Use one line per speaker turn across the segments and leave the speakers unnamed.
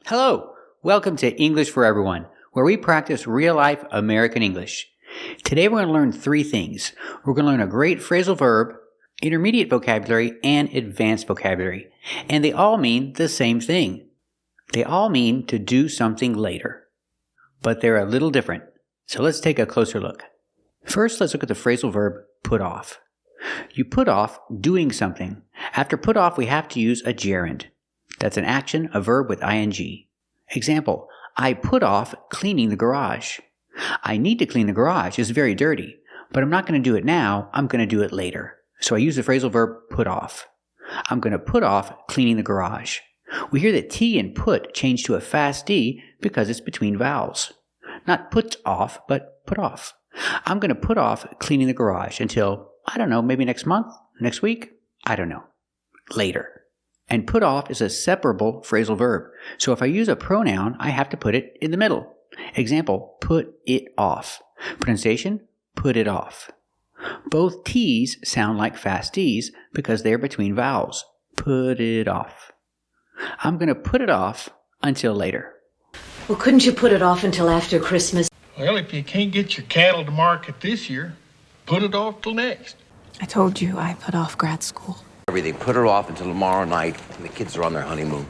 Hello, welcome to English for Everyone, where we practice real-life American English. Today we're going to learn three things. We're going to learn a great phrasal verb, intermediate vocabulary, and advanced vocabulary. And they all mean the same thing. They all mean to do something later. But they're a little different. So let's take a closer look. First, let's look at the phrasal verb put off. You put off doing something. After put off, we have to use a gerund. That's an action, a verb with ing. Example, I put off cleaning the garage. I need to clean the garage. It's very dirty. But I'm not going to do it now. I'm going to do it later. So I use the phrasal verb put off. I'm going to put off cleaning the garage. We hear that T in put change to a fast D because it's between vowels. Not put off, but put off. I'm going to put off cleaning the garage until, I don't know, maybe next month, next week? I don't know. Later. And put off is a separable phrasal verb. So if I use a pronoun, I have to put it in the middle. Example, put it off. Pronunciation, put it off. Both T's sound like fast D's because they're between vowels. Put it off. I'm going to put it off until later.
Well, couldn't you put it off until after Christmas?
Well, if you can't get your cattle to market this year, put it off till next.
I told you I put off grad school.
Everything, put it off until tomorrow night when the kids are on their honeymoon.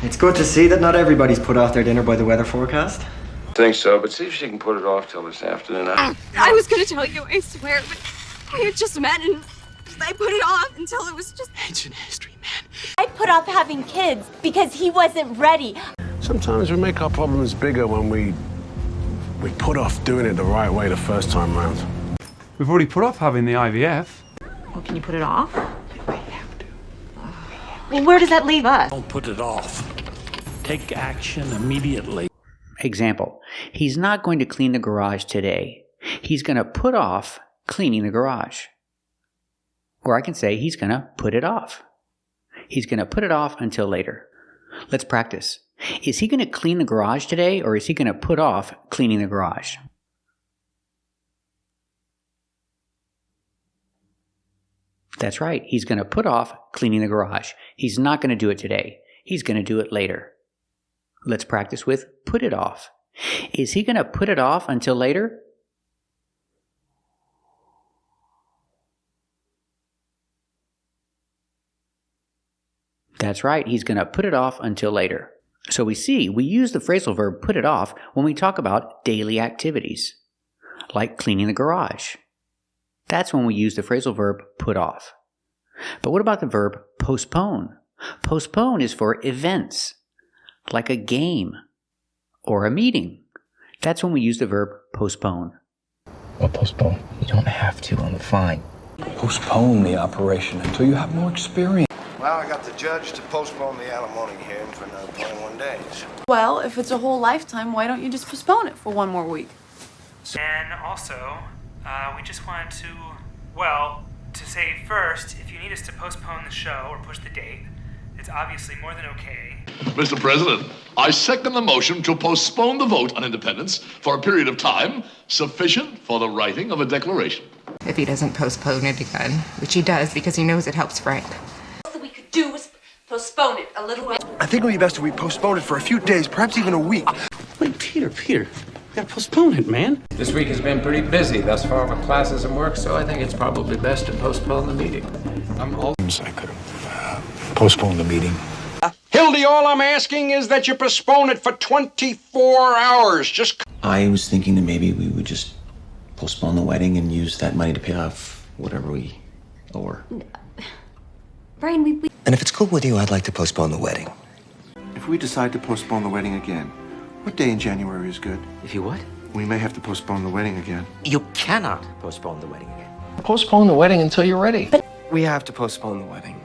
It's good to see that not everybody's put off their dinner by the weather forecast.
I think so, but see if she can put it off till this afternoon.
I was gonna tell you, I swear, but we had just met and I put it off until it was just
Ancient history, man.
I put off having kids because he wasn't ready.
Sometimes we make our problems bigger when we put off doing it the right way the first time round.
We've already put off having the IVF.
Well, can you put it off?
We have to.
Well, where does that leave us?
Don't put it off. Take action immediately.
Example, he's not going to clean the garage today. He's going to put off cleaning the garage. Or I can say he's going to put it off. He's going to put it off until later. Let's practice. Is he going to clean the garage today, or is he going to put off cleaning the garage? That's right. He's going to put off cleaning the garage. He's not going to do it today. He's going to do it later. Let's practice with put it off. Is he going to put it off until later? That's right. He's going to put it off until later. So we use the phrasal verb put it off when we talk about daily activities, like cleaning the garage. That's when we use the phrasal verb put off. But what about the verb postpone? Postpone is for events, like a game or a meeting. That's when we use the verb postpone.
Well, postpone. You don't have to on the fine. Postpone the operation until you have more experience.
Well, I got the judge to postpone the alimony hearing for another 21 days.
Well, if it's a whole lifetime, why don't you just postpone it for one more week?
And also, we just wanted to say first, if you need us to postpone the show or push the date, it's obviously more than okay.
Mr. President, I second the motion to postpone the vote on independence for a period of time sufficient for the writing of a declaration.
If he doesn't postpone it again, which he does because he knows it helps Frank.
All we could do was postpone it a little bit.
I think it would be best if we postpone it for a few days, perhaps even a week.
Wait, Peter, we gotta postpone it, man.
This week has been pretty busy thus far with classes and work, so I think it's probably best to postpone the meeting.
I could have postponed the meeting.
Hildy, all I'm asking is that you postpone it for 24 hours.
I was thinking that maybe we would just postpone the wedding and use that money to pay off whatever we owe her.
Brian, we...
And if it's cool with you, I'd like to postpone the wedding.
If we decide to postpone the wedding again, what day in January is good?
If you what?
We may have to postpone the wedding again.
You cannot postpone the wedding again.
Postpone the wedding until you're ready.
But we have to postpone the wedding.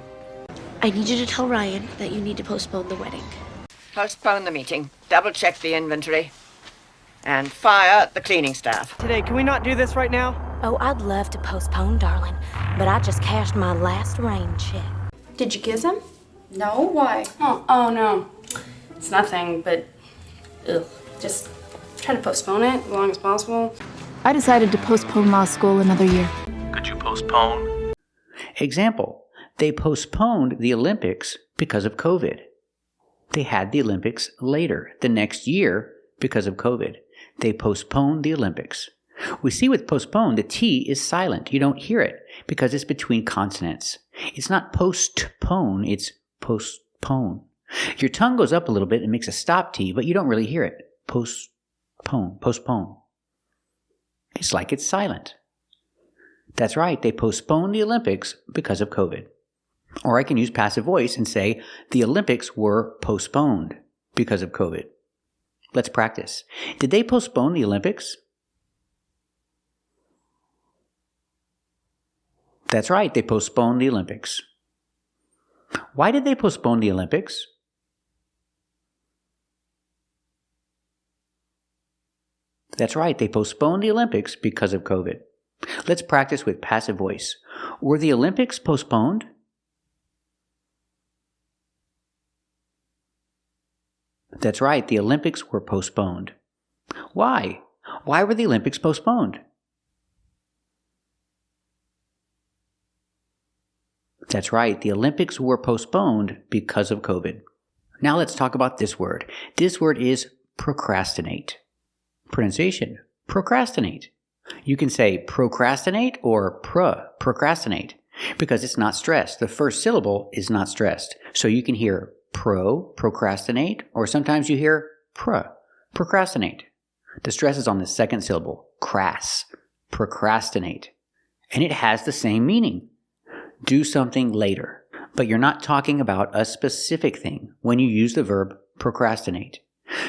I need you to tell Ryan that you need to postpone the wedding.
Postpone the meeting, double-check the inventory, and fire the cleaning staff.
Today, can we not do this right now?
Oh, I'd love to postpone, darling, but I just cashed my last rain check.
Did you kiss him? No, why? Oh no. It's nothing, but just try to postpone it as long as possible.
I decided to postpone law school another year.
Could you postpone?
Example, they postponed the Olympics because of COVID. They had the Olympics later, the next year, because of COVID. They postponed the Olympics. We see with postpone, the T is silent. You don't hear it because it's between consonants. It's not postpone, it's postpone. Your tongue goes up a little bit and makes a stop T, but you don't really hear it. Postpone, postpone. It's like it's silent. That's right, they postponed the Olympics because of COVID. Or I can use passive voice and say, the Olympics were postponed because of COVID. Let's practice. Did they postpone the Olympics? That's right, they postponed the Olympics. Why did they postpone the Olympics? That's right, they postponed the Olympics because of COVID. Let's practice with passive voice. Were the Olympics postponed? That's right, the Olympics were postponed. Why? Why were the Olympics postponed? That's right, the Olympics were postponed because of COVID. Now let's talk about this word. This word is procrastinate. Pronunciation, procrastinate. You can say procrastinate or procrastinate because it's not stressed. The first syllable is not stressed. So you can hear procrastinate, or sometimes you hear procrastinate. The stress is on the second syllable, procrastinate. And it has the same meaning. Do something later. But you're not talking about a specific thing when you use the verb procrastinate.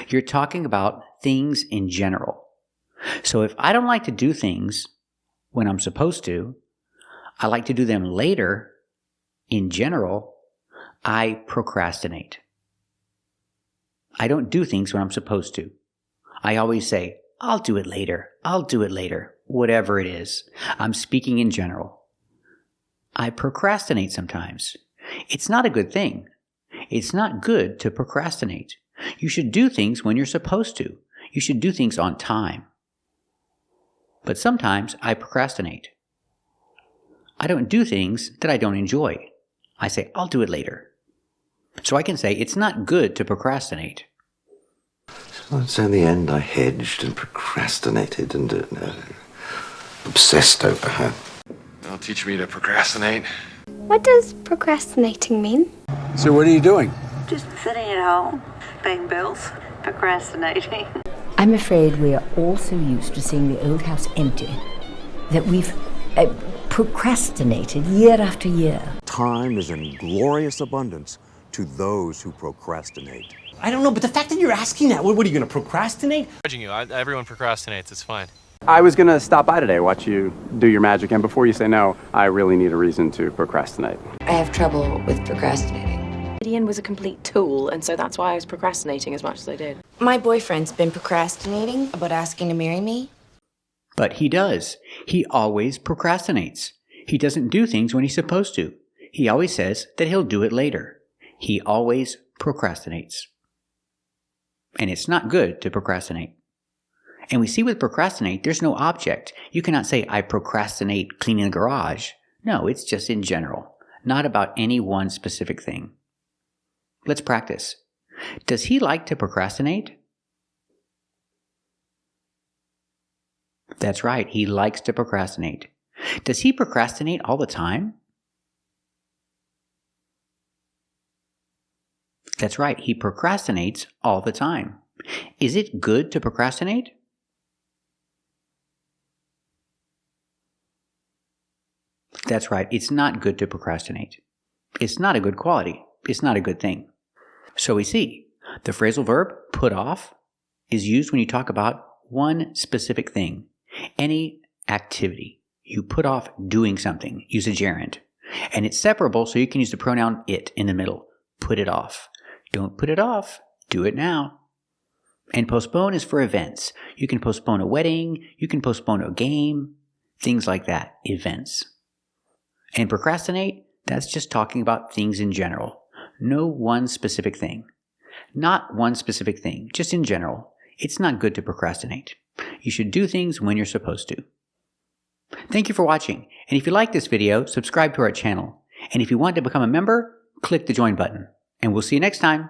You're talking about things in general. So if I don't like to do things when I'm supposed to, I like to do them later, in general, I procrastinate. I don't do things when I'm supposed to. I always say, I'll do it later, whatever it is. I'm speaking in general. I procrastinate sometimes. It's not a good thing. It's not good to procrastinate. You should do things when you're supposed to. You should do things on time. But sometimes I procrastinate. I don't do things that I don't enjoy. I say, I'll do it later. So I can say, it's not good to procrastinate.
So in the end, I hedged and procrastinated and obsessed over her.
They'll teach me to procrastinate.
What does procrastinating mean?
So what are you doing?
Just sitting at home, paying bills, procrastinating.
I'm afraid we are all so used to seeing the old house empty that we've procrastinated year after year.
Time is in glorious abundance to those who procrastinate.
I don't know, but the fact that you're asking that, what are you going to procrastinate?
Judging you, everyone procrastinates, it's fine.
I was going to stop by today, watch you do your magic, and before you say no, I really need a reason to procrastinate.
I have trouble with procrastinating.
Ian was a complete tool, and so that's why I was procrastinating as much as I did.
My boyfriend's been procrastinating about asking to marry me.
But he does. He always procrastinates. He doesn't do things when he's supposed to. He always says that he'll do it later. He always procrastinates. And it's not good to procrastinate. And we see with procrastinate, there's no object. You cannot say, I procrastinate cleaning the garage. No, it's just in general, not about any one specific thing. Let's practice. Does he like to procrastinate? That's right, he likes to procrastinate. Does he procrastinate all the time? That's right, he procrastinates all the time. Is it good to procrastinate? That's right, it's not good to procrastinate. It's not a good quality. It's not a good thing. So we see, the phrasal verb, put off, is used when you talk about one specific thing, any activity. You put off doing something, use a gerund. And it's separable, so you can use the pronoun it in the middle. Put it off. Don't put it off. Do it now. And postpone is for events. You can postpone a wedding. You can postpone a game. Things like that. Events. And procrastinate, that's just talking about things in general. No one specific thing. Not one specific thing, just in general. It's not good to procrastinate. You should do things when you're supposed to. Thank you for watching. And if you like this video, subscribe to our channel. And if you want to become a member, click the join button. And we'll see you next time.